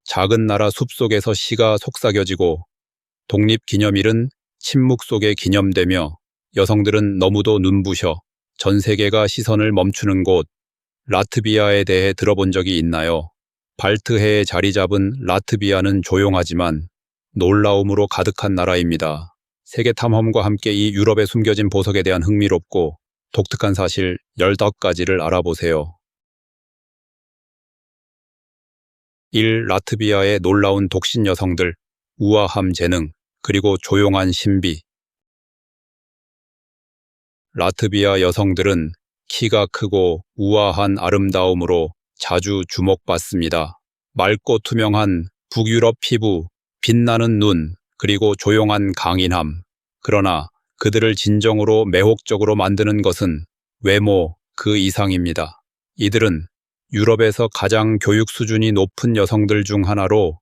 작은 나라 숲속에서 시가 속삭여지고 독립기념일은 침묵 속에 기념되며 여성들은 너무도 눈부셔 전 세계가 시선을 멈추는 곳 라트비아에 대해 들어본 적이 있나요? 발트해에 자리 잡은 라트비아는 조용하지만 놀라움으로 가득한 나라입니다. 세계 탐험과 함께 이 유럽에 숨겨진 보석에 대한 흥미롭고 독특한 사실 15가지를 알아보세요. 1. 라트비아의 놀라운 독신 여성들, 우아함 재능, 그리고 조용한 신비. 라트비아 여성들은 키가 크고 우아한 아름다움으로 자주 주목받습니다. 맑고 투명한 북유럽 피부, 빛나는 눈, 그리고 조용한 강인함. 그러나 그들을 진정으로 매혹적으로 만드는 것은 외모 그 이상입니다. 이들은 유럽에서 가장 교육 수준이 높은 여성들 중 하나로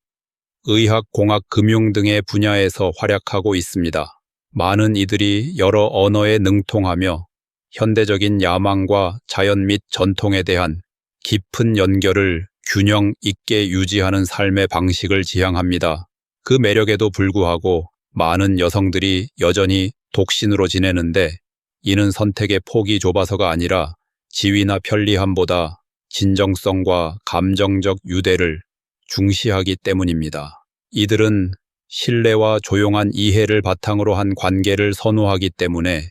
의학, 공학, 금융 등의 분야에서 활약하고 있습니다. 많은 이들이 여러 언어에 능통하며 현대적인 야망과 자연 및 전통에 대한 깊은 연결을 균형 있게 유지하는 삶의 방식을 지향합니다. 그 매력에도 불구하고 많은 여성들이 여전히 독신으로 지내는데 이는 선택의 폭이 좁아서가 아니라 지위나 편리함보다 진정성과 감정적 유대를 중시하기 때문입니다. 이들은 신뢰와 조용한 이해를 바탕으로 한 관계를 선호하기 때문에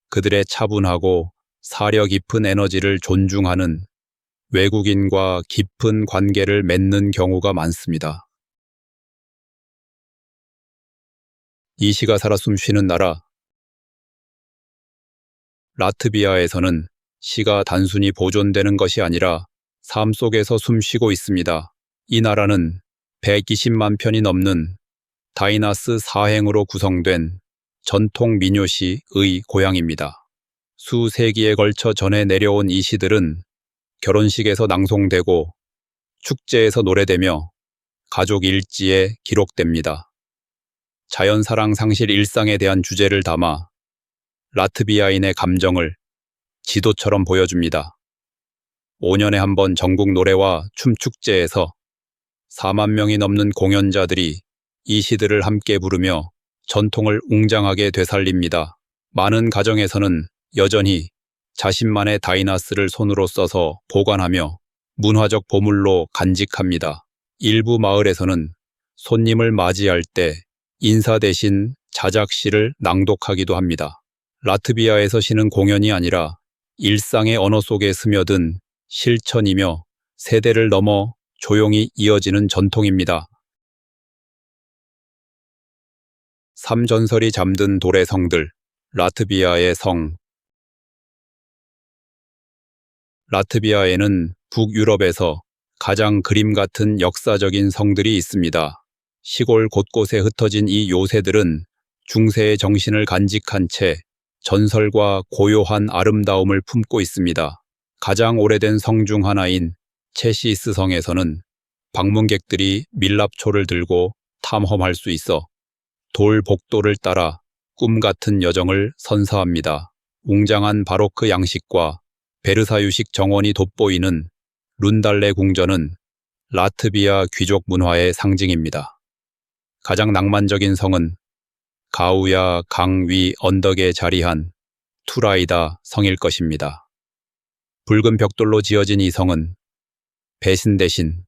그들의 차분하고 사려 깊은 에너지를 존중하는 외국인과 깊은 관계를 맺는 경우가 많습니다. 이 시가 살아 숨쉬는 나라 라트비아에서는 시가 단순히 보존되는 것이 아니라 삶 속에서 숨쉬고 있습니다. 이 나라는 120만 편이 넘는 다이나스 사행으로 구성된 전통 민요시의 고향입니다. 수세기에 걸쳐 전해 내려온 이 시들은 결혼식에서 낭송되고 축제에서 노래되며 가족 일지에 기록됩니다. 자연사랑 상실 일상에 대한 주제를 담아 라트비아인의 감정을 지도처럼 보여줍니다. 5년에 한 번 전국 노래와 춤 축제에서 4만 명이 넘는 공연자들이 이 시들을 함께 부르며 전통을 웅장하게 되살립니다. 많은 가정에서는 여전히 자신만의 다이나스를 손으로 써서 보관하며 문화적 보물로 간직합니다. 일부 마을에서는 손님을 맞이할 때 인사 대신 자작시를 낭독하기도 합니다. 라트비아에서 시는 공연이 아니라 일상의 언어 속에 스며든 실천이며 세대를 넘어 조용히 이어지는 전통입니다. 3. 전설이 잠든 돌의 성들, 라트비아의 성. 라트비아에는 북유럽에서 가장 그림 같은 역사적인 성들이 있습니다. 시골 곳곳에 흩어진 이 요새들은 중세의 정신을 간직한 채 전설과 고요한 아름다움을 품고 있습니다. 가장 오래된 성 중 하나인 체시스 성에서는 방문객들이 밀랍초를 들고 탐험할 수 있어 돌 복도를 따라 꿈 같은 여정을 선사합니다. 웅장한 바로크 양식과 베르사유식 정원이 돋보이는 룬달레 궁전은 라트비아 귀족 문화의 상징입니다. 가장 낭만적인 성은 가우야 강 위 언덕에 자리한 투라이다 성일 것입니다. 붉은 벽돌로 지어진 이 성은 배신 대신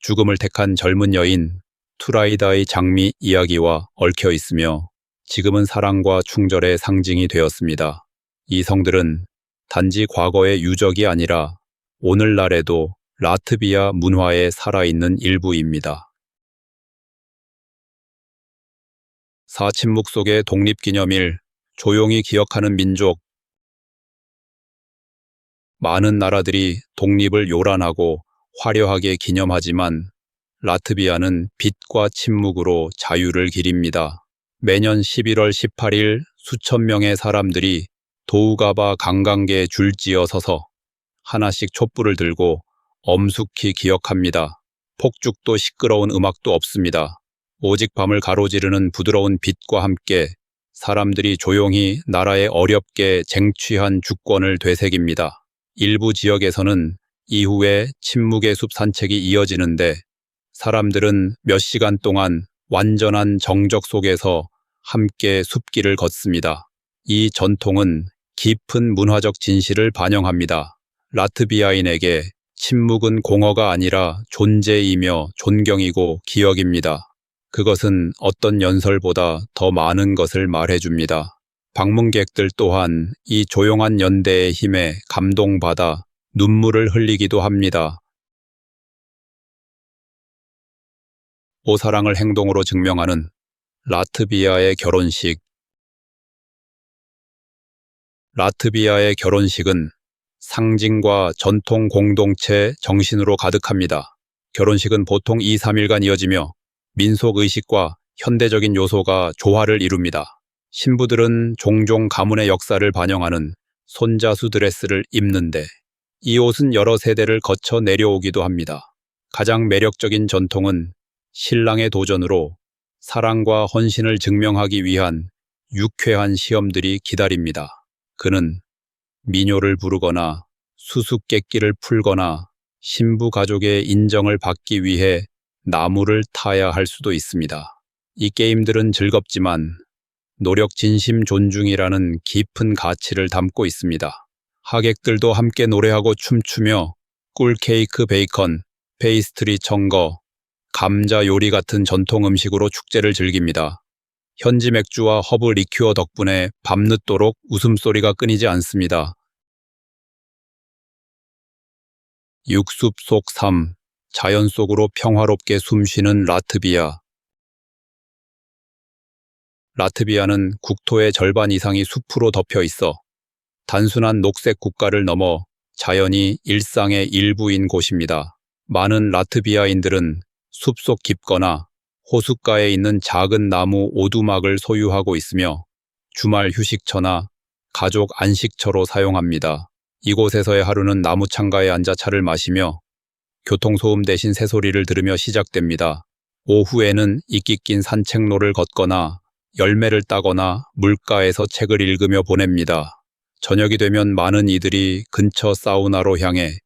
죽음을 택한 젊은 여인 투라이다의 장미 이야기와 얽혀 있으며 지금은 사랑과 충절의 상징이 되었습니다. 이 성들은 단지 과거의 유적이 아니라 오늘날에도 라트비아 문화에 살아있는 일부입니다. 4. 침묵 속의 독립기념일, 조용히 기억하는 민족. 많은 나라들이 독립을 요란하고 화려하게 기념하지만 라트비아는 빛과 침묵으로 자유를 기립니다. 매년 11월 18일 수천 명의 사람들이 도우가바 관광객에 줄지어 서서 하나씩 촛불을 들고 엄숙히 기억합니다. 폭죽도 시끄러운 음악도 없습니다. 오직 밤을 가로지르는 부드러운 빛과 함께 사람들이 조용히 나라의 어렵게 쟁취한 주권을 되새깁니다. 일부 지역에서는 이후에 침묵의 숲 산책이 이어지는데 사람들은 몇 시간 동안 완전한 정적 속에서 함께 숲길을 걷습니다. 이 전통은 깊은 문화적 진실을 반영합니다. 라트비아인에게 침묵은 공허가 아니라 존재이며 존경이고 기억입니다. 그것은 어떤 연설보다 더 많은 것을 말해줍니다. 방문객들 또한 이 조용한 연대의 힘에 감동받아 눈물을 흘리기도 합니다. 오사랑을 행동으로 증명하는 라트비아의 결혼식. 라트비아의 결혼식은 상징과 전통 공동체 정신으로 가득합니다. 결혼식은 보통 2, 3일간 이어지며 민속 의식과 현대적인 요소가 조화를 이룹니다. 신부들은 종종 가문의 역사를 반영하는 손자수 드레스를 입는데 이 옷은 여러 세대를 거쳐 내려오기도 합니다. 가장 매력적인 전통은 신랑의 도전으로 사랑과 헌신을 증명하기 위한 유쾌한 시험들이 기다립니다. 그는 민요를 부르거나 수수께끼를 풀거나 신부 가족의 인정을 받기 위해 나무를 타야 할 수도 있습니다. 이 게임들은 즐겁지만 노력, 진심, 존중이라는 깊은 가치를 담고 있습니다. 하객들도 함께 노래하고 춤추며 꿀케이크, 베이컨, 페이스트리, 청거, 감자 요리 같은 전통 음식으로 축제를 즐깁니다. 현지 맥주와 허브 리큐어 덕분에 밤늦도록 웃음소리가 끊이지 않습니다. 육숲 속 삶, 자연 속으로 평화롭게 숨쉬는 라트비아. 라트비아는 국토의 절반 이상이 숲으로 덮여 있어 단순한 녹색 국가를 넘어 자연이 일상의 일부인 곳입니다. 많은 라트비아인들은 숲속 깊거나 호숫가에 있는 작은 나무 오두막을 소유하고 있으며 주말 휴식처나 가족 안식처로 사용합니다. 이곳에서의 하루는 나무 창가에 앉아 차를 마시며 교통소음 대신 새소리를 들으며 시작됩니다. 오후에는 이끼 낀 산책로를 걷거나 열매를 따거나 물가에서 책을 읽으며 보냅니다. 저녁이 되면 많은 이들이 근처 사우나로 향해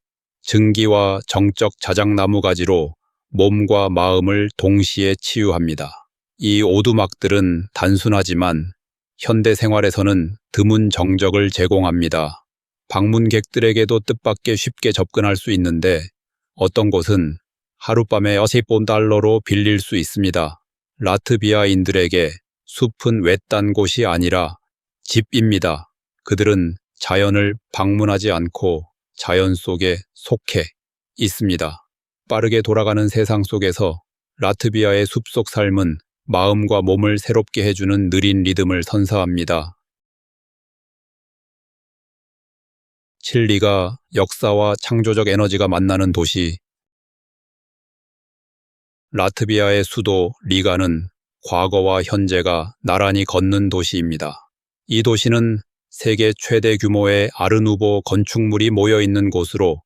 증기와 정적 자작나무 가지로 몸과 마음을 동시에 치유합니다. 이 오두막들은 단순하지만 현대 생활에서는 드문 정적을 제공합니다. 방문객들에게도 뜻밖의 쉽게 접근할 수 있는데 어떤 곳은 하룻밤에 $10로 빌릴 수 있습니다. 라트비아인들에게 숲은 외딴 곳이 아니라 집입니다. 그들은 자연을 방문하지 않고 자연 속에 속해 있습니다. 빠르게 돌아가는 세상 속에서 라트비아의 숲속 삶은 마음과 몸을 새롭게 해주는 느린 리듬을 선사합니다. 칠리가 역사와 창조적 에너지가 만나는 도시. 라트비아의 수도 리가는 과거와 현재가 나란히 걷는 도시입니다. 이 도시는 세계 최대 규모의 아르누보 건축물이 모여있는 곳으로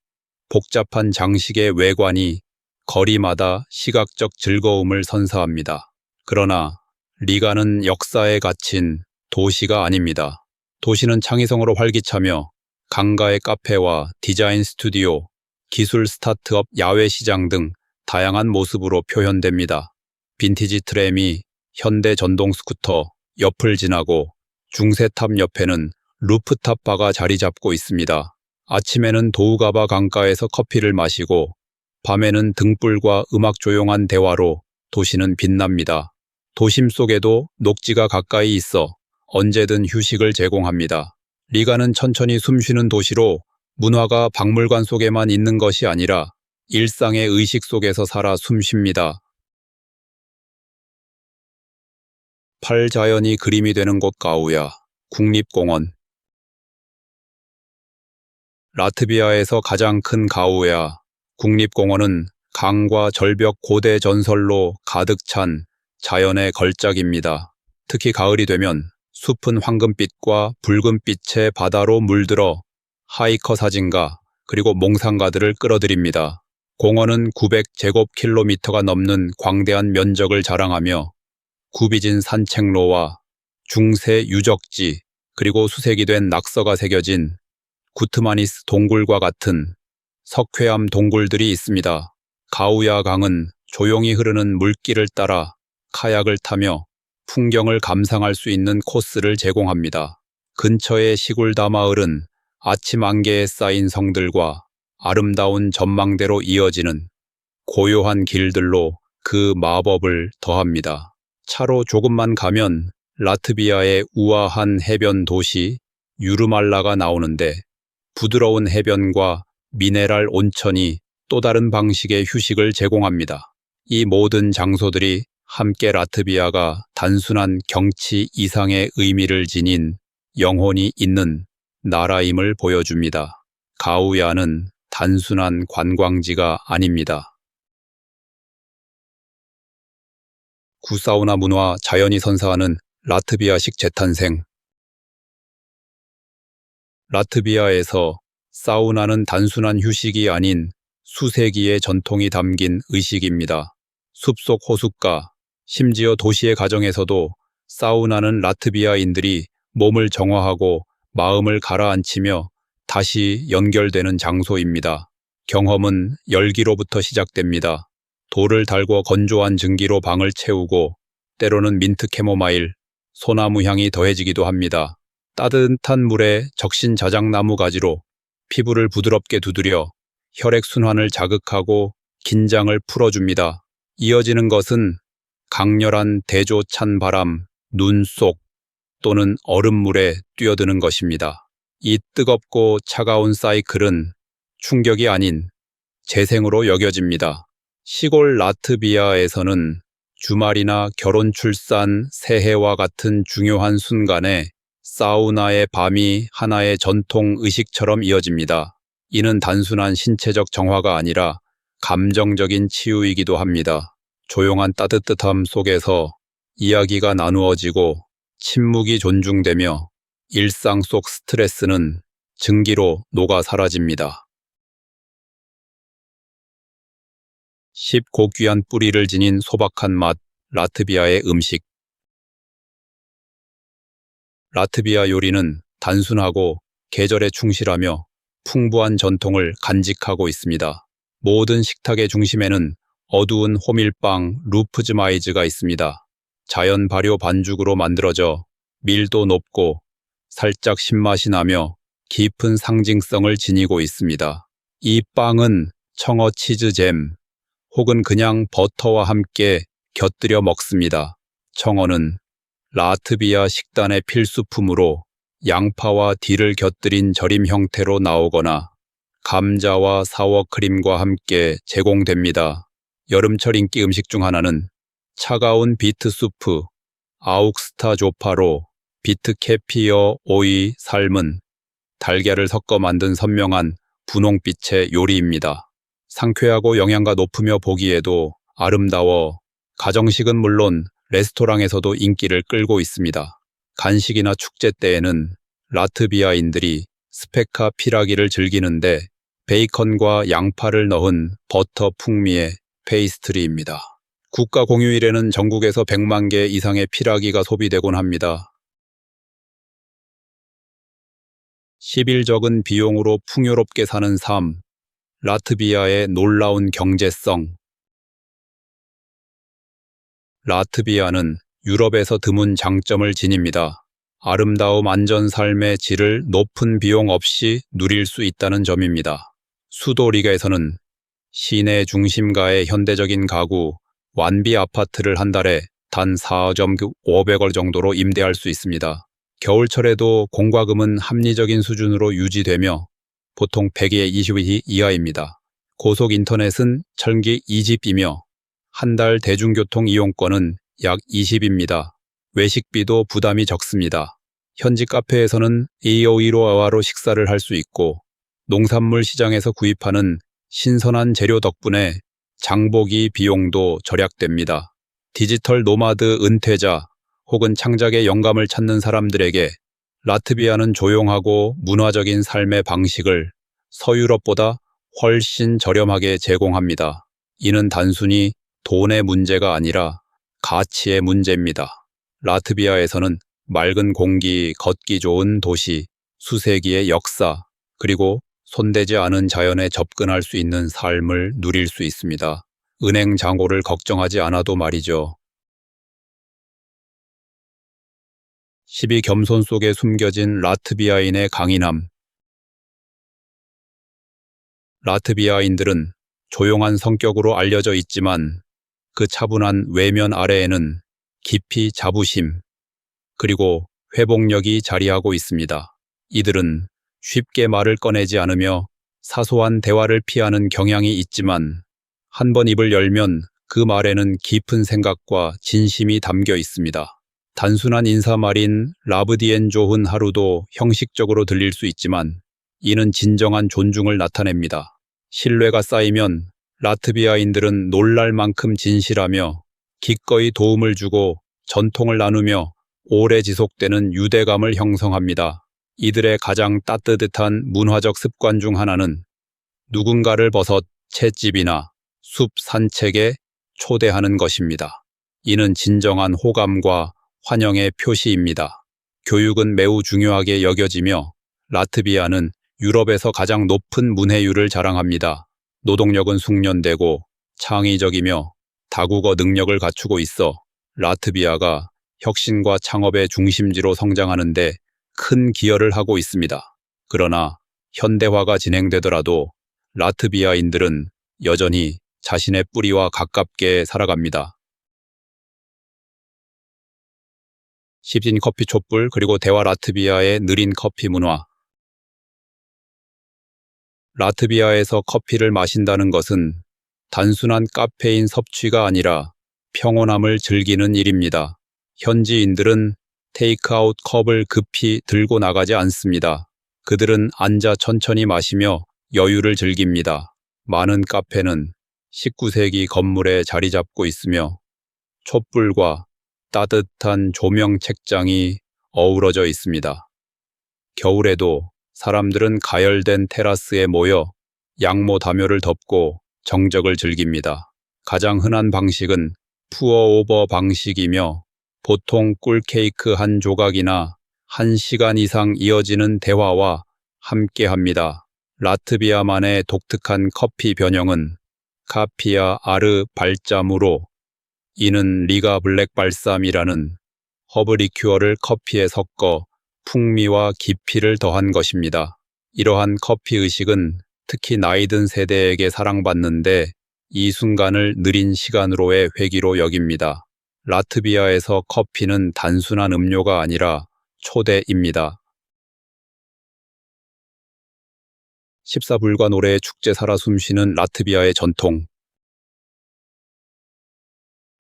복잡한 장식의 외관이 거리마다 시각적 즐거움을 선사합니다. 그러나 리가는 역사에 갇힌 도시가 아닙니다. 도시는 창의성으로 활기차며 강가의 카페와 디자인 스튜디오, 기술 스타트업, 야외 시장 등 다양한 모습으로 표현됩니다. 빈티지 트램이 현대 전동 스쿠터 옆을 지나고 중세탑 옆에는 루프탑 바가 자리 잡고 있습니다. 아침에는 도우가바 강가에서 커피를 마시고 밤에는 등불과 음악 조용한 대화로 도시는 빛납니다. 도심 속에도 녹지가 가까이 있어 언제든 휴식을 제공합니다. 리가는 천천히 숨쉬는 도시로 문화가 박물관 속에만 있는 것이 아니라 일상의 의식 속에서 살아 숨쉽니다. 팔자연이 그림이 되는 곳 가우야, 국립공원. 라트비아에서 가장 큰 가우야 국립공원은 강과 절벽 고대 전설로 가득 찬 자연의 걸작입니다. 특히 가을이 되면 숲은 황금빛과 붉은빛의 바다로 물들어 하이커 사진가 그리고 몽상가들을 끌어들입니다. 공원은 900제곱킬로미터가 넘는 광대한 면적을 자랑하며 굽이진 산책로와 중세 유적지 그리고 수색이 된 낙서가 새겨진 구트마니스 동굴과 같은 석회암 동굴들이 있습니다. 가우야 강은 조용히 흐르는 물길을 따라 카약을 타며 풍경을 감상할 수 있는 코스를 제공합니다. 근처의 시골다 마을은 아침 안개에 쌓인 성들과 아름다운 전망대로 이어지는 고요한 길들로 그 마법을 더합니다. 차로 조금만 가면 라트비아의 우아한 해변 도시 유르말라가 나오는데 부드러운 해변과 미네랄 온천이 또 다른 방식의 휴식을 제공합니다. 이 모든 장소들이 함께 라트비아가 단순한 경치 이상의 의미를 지닌 영혼이 있는 나라임을 보여줍니다. 가우야는 단순한 관광지가 아닙니다. 구사우나 문화 자연이 선사하는 라트비아식 재탄생. 라트비아에서 사우나는 단순한 휴식이 아닌 수세기의 전통이 담긴 의식입니다. 숲속 호숫가, 심지어 도시의 가정에서도 사우나는 라트비아인들이 몸을 정화하고 마음을 가라앉히며 다시 연결되는 장소입니다. 경험은 열기로부터 시작됩니다. 돌을 달궈 건조한 증기로 방을 채우고 때로는 민트 캐모마일, 소나무 향이 더해지기도 합니다. 따뜻한 물에 적신 자작나무 가지로 피부를 부드럽게 두드려 혈액순환을 자극하고 긴장을 풀어줍니다. 이어지는 것은 강렬한 대조 찬 바람, 눈 속 또는 얼음물에 뛰어드는 것입니다. 이 뜨겁고 차가운 사이클은 충격이 아닌 재생으로 여겨집니다. 시골 라트비아에서는 주말이나 결혼, 출산, 새해와 같은 중요한 순간에 사우나의 밤이 하나의 전통 의식처럼 이어집니다. 이는 단순한 신체적 정화가 아니라 감정적인 치유이기도 합니다. 조용한 따뜻함 속에서 이야기가 나누어지고 침묵이 존중되며 일상 속 스트레스는 증기로 녹아 사라집니다. 쉽고 귀한 뿌리를 지닌 소박한 맛, 라트비아의 음식. 라트비아 요리는 단순하고 계절에 충실하며 풍부한 전통을 간직하고 있습니다. 모든 식탁의 중심에는 어두운 호밀빵 루프즈마이즈가 있습니다. 자연 발효 반죽으로 만들어져 밀도 높고 살짝 신맛이 나며 깊은 상징성을 지니고 있습니다. 이 빵은 청어 치즈잼 혹은 그냥 버터와 함께 곁들여 먹습니다. 청어는 라트비아 식단의 필수품으로 양파와 딜을 곁들인 절임 형태로 나오거나 감자와 사워크림과 함께 제공됩니다. 여름철 인기 음식 중 하나는 차가운 비트 수프, 아욱스타 조파로 비트 캐피어 오이 삶은 달걀을 섞어 만든 선명한 분홍빛의 요리입니다. 상쾌하고 영양가 높으며 보기에도 아름다워 가정식은 물론 레스토랑에서도 인기를 끌고 있습니다. 간식이나 축제 때에는 라트비아인들이 스페카 피라기를 즐기는데 베이컨과 양파를 넣은 버터 풍미의 페이스트리입니다. 국가 공휴일에는 전국에서 100만 개 이상의 피라기가 소비되곤 합니다. 10일 적은 비용으로 풍요롭게 사는 삶, 라트비아의 놀라운 경제성. 라트비아는 유럽에서 드문 장점을 지닙니다. 아름다움, 안전, 삶의 질을 높은 비용 없이 누릴 수 있다는 점입니다. 수도 리가에서는 시내 중심가의 현대적인 가구, 완비 아파트를 한 달에 단 4,500원 정도로 임대할 수 있습니다. 겨울철에도 공과금은 합리적인 수준으로 유지되며 보통 100에 20위 이하입니다. 고속 인터넷은 천기 2집이며 한 달 대중교통 이용권은 약 20입니다. 외식비도 부담이 적습니다. 현지 카페에서는 AOE로 식사를 할 수 있고 농산물 시장에서 구입하는 신선한 재료 덕분에 장보기 비용도 절약됩니다. 디지털 노마드 은퇴자 혹은 창작의 영감을 찾는 사람들에게 라트비아는 조용하고 문화적인 삶의 방식을 서유럽보다 훨씬 저렴하게 제공합니다. 이는 단순히 돈의 문제가 아니라 가치의 문제입니다. 라트비아에서는 맑은 공기, 걷기 좋은 도시, 수세기의 역사, 그리고 손대지 않은 자연에 접근할 수 있는 삶을 누릴 수 있습니다. 은행 잔고를 걱정하지 않아도 말이죠. 12 겸손 속에 숨겨진 라트비아인의 강인함. 라트비아인들은 조용한 성격으로 알려져 있지만 그 차분한 외면 아래에는 깊이 자부심, 그리고 회복력이 자리하고 있습니다. 이들은 쉽게 말을 꺼내지 않으며 사소한 대화를 피하는 경향이 있지만 한 번 입을 열면 그 말에는 깊은 생각과 진심이 담겨 있습니다. 단순한 인사말인 라브디엔 좋은 하루도 형식적으로 들릴 수 있지만 이는 진정한 존중을 나타냅니다. 신뢰가 쌓이면 라트비아인들은 놀랄 만큼 진실하며 기꺼이 도움을 주고 전통을 나누며 오래 지속되는 유대감을 형성합니다. 이들의 가장 따뜻한 문화적 습관 중 하나는 누군가를 버섯, 찻집이나 숲 산책에 초대하는 것입니다. 이는 진정한 호감과 환영의 표시입니다. 교육은 매우 중요하게 여겨지며 라트비아는 유럽에서 가장 높은 문해율을 자랑합니다. 노동력은 숙련되고 창의적이며 다국어 능력을 갖추고 있어 라트비아가 혁신과 창업의 중심지로 성장하는데 큰 기여를 하고 있습니다. 그러나 현대화가 진행되더라도 라트비아인들은 여전히 자신의 뿌리와 가깝게 살아갑니다. 씹진 커피 촛불 그리고 대화 라트비아의 느린 커피 문화. 라트비아에서 커피를 마신다는 것은 단순한 카페인 섭취가 아니라 평온함을 즐기는 일입니다. 현지인들은 테이크아웃 컵을 급히 들고 나가지 않습니다. 그들은 앉아 천천히 마시며 여유를 즐깁니다. 많은 카페는 19세기 건물에 자리 잡고 있으며 촛불과 따뜻한 조명 책장이 어우러져 있습니다. 겨울에도 사람들은 가열된 테라스에 모여 양모 다묘를 덮고 정적을 즐깁니다. 가장 흔한 방식은 푸어오버 방식이며 보통 꿀케이크 한 조각이나 1시간 이상 이어지는 대화와 함께합니다. 라트비아만의 독특한 커피 변형은 카피아 아르 발자무로, 이는 리가 블랙 발삼이라는 허브 리큐어를 커피에 섞어 풍미와 깊이를 더한 것입니다. 이러한 커피 의식은 특히 나이든 세대에게 사랑받는데 이 순간을 느린 시간으로의 회기로 여깁니다. 라트비아에서 커피는 단순한 음료가 아니라 초대입니다. 14불과 노래의 축제 살아 숨쉬는 라트비아의 전통.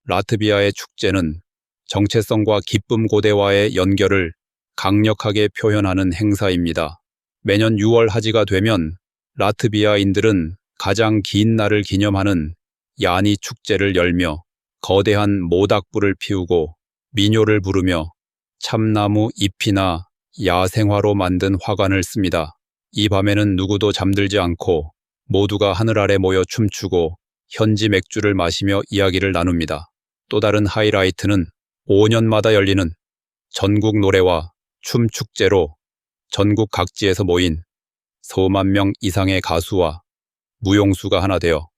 라트비아의 축제는 정체성과 기쁨 고대와의 연결을 강력하게 표현하는 행사입니다. 매년 6월 하지가 되면 라트비아인들은 가장 긴 날을 기념하는 야니 축제를 열며 거대한 모닥불을 피우고 민요를 부르며 참나무 잎이나 야생화로 만든 화관을 씁니다. 이 밤에는 누구도 잠들지 않고 모두가 하늘 아래 모여 춤추고 현지 맥주를 마시며 이야기를 나눕니다. 또 다른 하이라이트는 5년마다 열리는 전국 노래와 춤 축제로 전국 각지에서 모인 수만 명 이상의 가수와 무용수가 하나 되어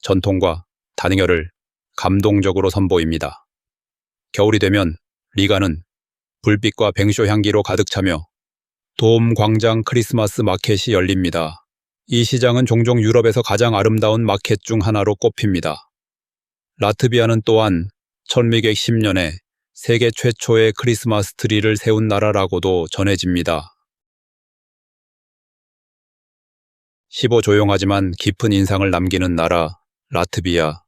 전통과 단결을 감동적으로 선보입니다. 겨울이 되면 리가는 불빛과 뱅쇼 향기로 가득 차며 돔 광장 크리스마스 마켓이 열립니다. 이 시장은 종종 유럽에서 가장 아름다운 마켓 중 하나로 꼽힙니다. 라트비아는 또한 1610년에 세계 최초의 크리스마스 트리를 세운 나라라고도 전해집니다. 15 조용하지만 깊은 인상을 남기는 나라, 라트비아.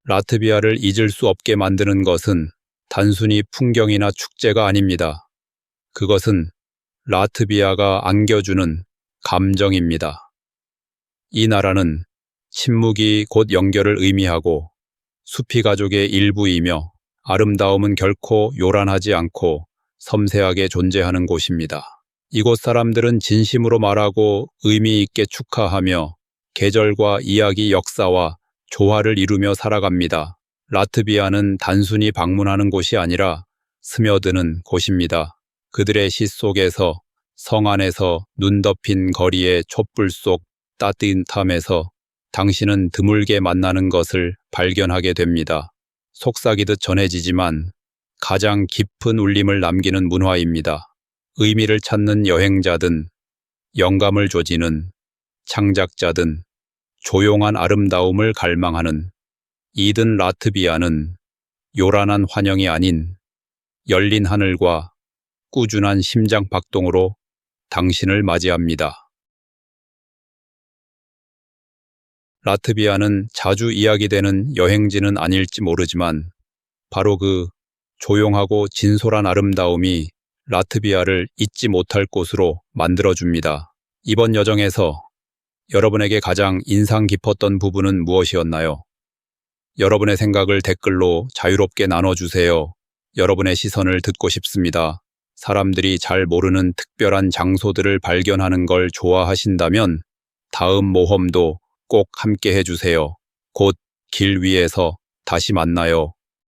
라트비아를 잊을 수 없게 만드는 것은 단순히 풍경이나 축제가 아닙니다. 그것은 라트비아가 안겨주는 감정입니다. 이 나라는 침묵이 곧 연결을 의미하고 숲이 가족의 일부이며 아름다움은 결코 요란하지 않고 섬세하게 존재하는 곳입니다. 이곳 사람들은 진심으로 말하고 의미 있게 축하하며 계절과 이야기 역사와 조화를 이루며 살아갑니다. 라트비아는 단순히 방문하는 곳이 아니라 스며드는 곳입니다. 그들의 시 속에서, 성 안에서, 눈 덮인 거리의 촛불 속 따뜻함에서 당신은 드물게 만나는 것을 발견하게 됩니다. 속삭이듯 전해지지만 가장 깊은 울림을 남기는 문화입니다. 의미를 찾는 여행자든, 영감을 조지는 창작자든, 조용한 아름다움을 갈망하는 이든 라트비아는 요란한 환영이 아닌 열린 하늘과 꾸준한 심장 박동으로 당신을 맞이합니다. 라트비아는 자주 이야기되는 여행지는 아닐지 모르지만 바로 그 조용하고 진솔한 아름다움이 라트비아를 잊지 못할 곳으로 만들어줍니다. 이번 여정에서 여러분에게 가장 인상 깊었던 부분은 무엇이었나요? 여러분의 생각을 댓글로 자유롭게 나눠주세요. 여러분의 시선을 듣고 싶습니다. 사람들이 잘 모르는 특별한 장소들을 발견하는 걸 좋아하신다면 다음 모험도 꼭 함께 해주세요. 곧 길 위에서 다시 만나요.